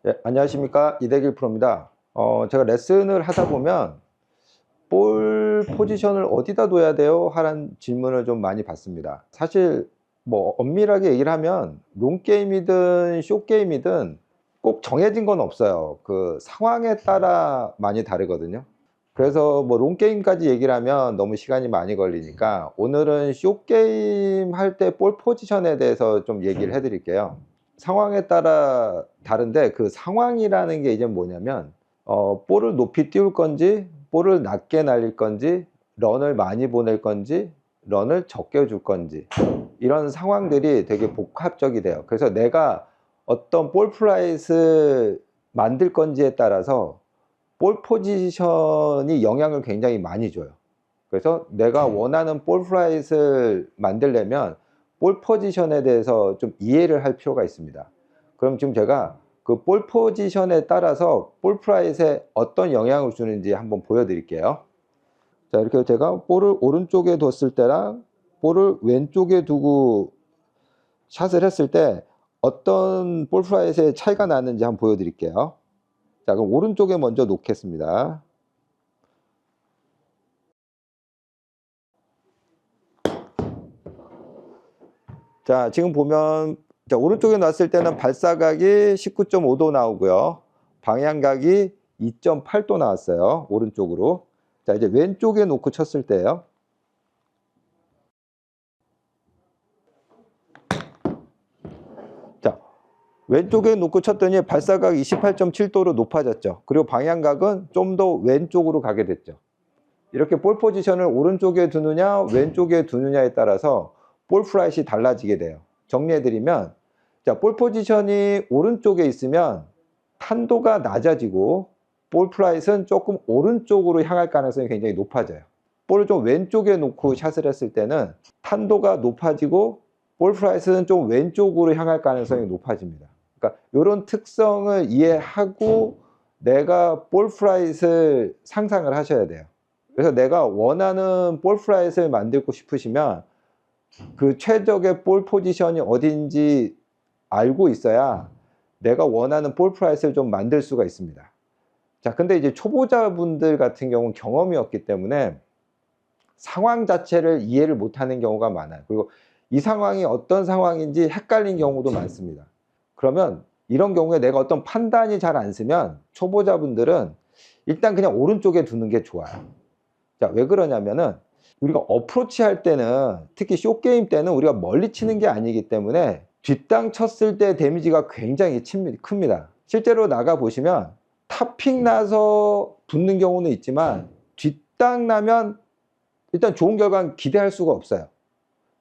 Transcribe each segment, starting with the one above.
네, 안녕하십니까, 이대길 프로입니다. 제가 레슨을 하다 보면 볼 포지션을 어디다 둬야 돼요? 하는 질문을 좀 많이 받습니다. 사실 뭐 엄밀하게 얘기를 하면 롱게임이든 숏게임이든 꼭 정해진 건 없어요. 그 상황에 따라 많이 다르거든요. 그래서 뭐 롱게임까지 얘기를 하면 너무 시간이 많이 걸리니까 오늘은 숏게임 할 때 볼 포지션에 대해서 좀 얘기를 해 드릴게요. 상황에 따라 다른데, 그 상황이라는 게 이제 뭐냐면 볼을 높이 띄울 건지, 볼을 낮게 날릴 건지, 런을 많이 보낼 건지, 런을 적게 줄 건지, 이런 상황들이 되게 복합적이 돼요. 그래서 내가 어떤 볼 플라잇을 만들 건지에 따라서 볼 포지션이 영향을 굉장히 많이 줘요. 그래서 내가 원하는 볼 플라잇을 만들려면 볼 포지션에 대해서 좀 이해를 할 필요가 있습니다. 그럼 지금 제가 그 볼 포지션에 따라서 볼 플라잇에 어떤 영향을 주는지 한번 보여드릴게요. 자, 이렇게 제가 볼을 오른쪽에 뒀을 때랑 볼을 왼쪽에 두고 샷을 했을 때 어떤 볼 플라잇의 차이가 나는지 한번 보여드릴게요. 자, 그럼 오른쪽에 먼저 놓겠습니다. 자, 지금 보면 자, 오른쪽에 놨을 때는 발사각이 19.5도 나오고요. 방향각이 2.8도 나왔어요. 오른쪽으로. 자, 이제 왼쪽에 놓고 쳤을 때요. 자, 왼쪽에 놓고 쳤더니 발사각 28.7도로 높아졌죠. 그리고 방향각은 좀 더 왼쪽으로 가게 됐죠. 이렇게 볼 포지션을 오른쪽에 두느냐 왼쪽에 두느냐에 따라서 볼 플라잇이 달라지게 돼요. 정리해드리면, 자, 볼 포지션이 오른쪽에 있으면 탄도가 낮아지고 볼 플라잇은 조금 오른쪽으로 향할 가능성이 굉장히 높아져요. 볼을 좀 왼쪽에 놓고 샷을 했을 때는 탄도가 높아지고 볼 플라잇은 좀 왼쪽으로 향할 가능성이 높아집니다. 그러니까 이런 특성을 이해하고 내가 볼 플라잇을 상상을 하셔야 돼요. 그래서 내가 원하는 볼 플라잇을 만들고 싶으시면 그 최적의 볼 포지션이 어딘지 알고 있어야 내가 원하는 볼 플라잇을 좀 만들 수가 있습니다. 자, 근데 이제 초보자분들 같은 경우는 경험이 없기 때문에 상황 자체를 이해를 못하는 경우가 많아요. 그리고 이 상황이 어떤 상황인지 헷갈린 경우도 많습니다. 그러면 이런 경우에 내가 어떤 판단이 잘 안 쓰면 초보자분들은 일단 그냥 오른쪽에 두는 게 좋아요. 자, 왜 그러냐면은 우리가 어프로치 할 때는, 특히 숏게임 때는 우리가 멀리 치는 게 아니기 때문에 뒷땅 쳤을 때 데미지가 굉장히 큽니다. 실제로 나가 보시면 탑핑 나서 붙는 경우는 있지만 뒷땅 나면 일단 좋은 결과는 기대할 수가 없어요.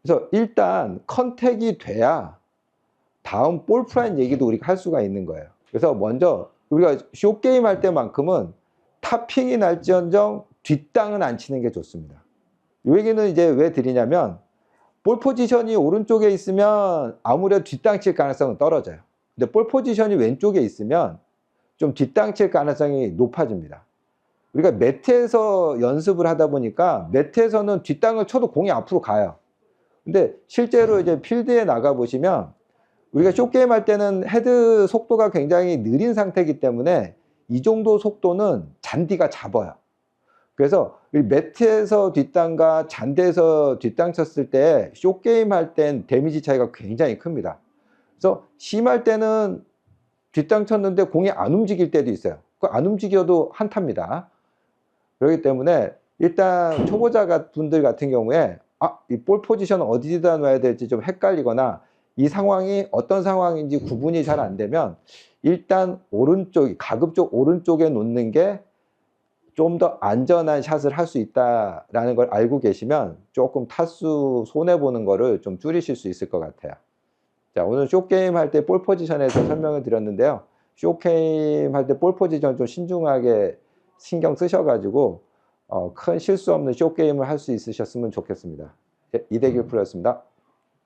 그래서 일단 컨택이 돼야 다음 볼 플라잇 얘기도 우리가 할 수가 있는 거예요. 그래서 먼저 우리가 숏게임 할 때만큼은 탑핑이 날지언정 뒷땅은 안 치는 게 좋습니다. 이 얘기는 이제 왜 드리냐면, 볼 포지션이 오른쪽에 있으면 아무래도 뒷땅 칠 가능성은 떨어져요. 근데 볼 포지션이 왼쪽에 있으면 좀 뒷땅 칠 가능성이 높아집니다. 우리가 매트에서 연습을 하다 보니까 매트에서는 뒷땅을 쳐도 공이 앞으로 가요. 근데 실제로 이제 필드에 나가 보시면 우리가 숏게임 할 때는 헤드 속도가 굉장히 느린 상태이기 때문에 이 정도 속도는 잔디가 잡아요. 그래서 매트에서 뒷땅과 잔디에서 뒷땅 쳤을 때 숏게임 할 땐 데미지 차이가 굉장히 큽니다. 그래서 심할 때는 뒷땅 쳤는데 공이 안 움직일 때도 있어요. 그 안 움직여도 한타입니다. 그렇기 때문에 일단 초보자 분들 같은 경우에 이 볼 포지션 어디다 놔야 될지 좀 헷갈리거나 이 상황이 어떤 상황인지 구분이 잘 안 되면 일단 가급적 오른쪽에 놓는 게 좀 더 안전한 샷을 할 수 있다라는 걸 알고 계시면 조금 타수 손해보는 거를 좀 줄이실 수 있을 것 같아요. 자, 오늘 숏게임 할 때 볼 포지션에서 설명을 드렸는데요. 숏게임 할 때 볼 포지션 좀 신중하게 신경 쓰셔가지고 큰 실수 없는 숏게임을 할 수 있으셨으면 좋겠습니다. 이대길 프로였습니다.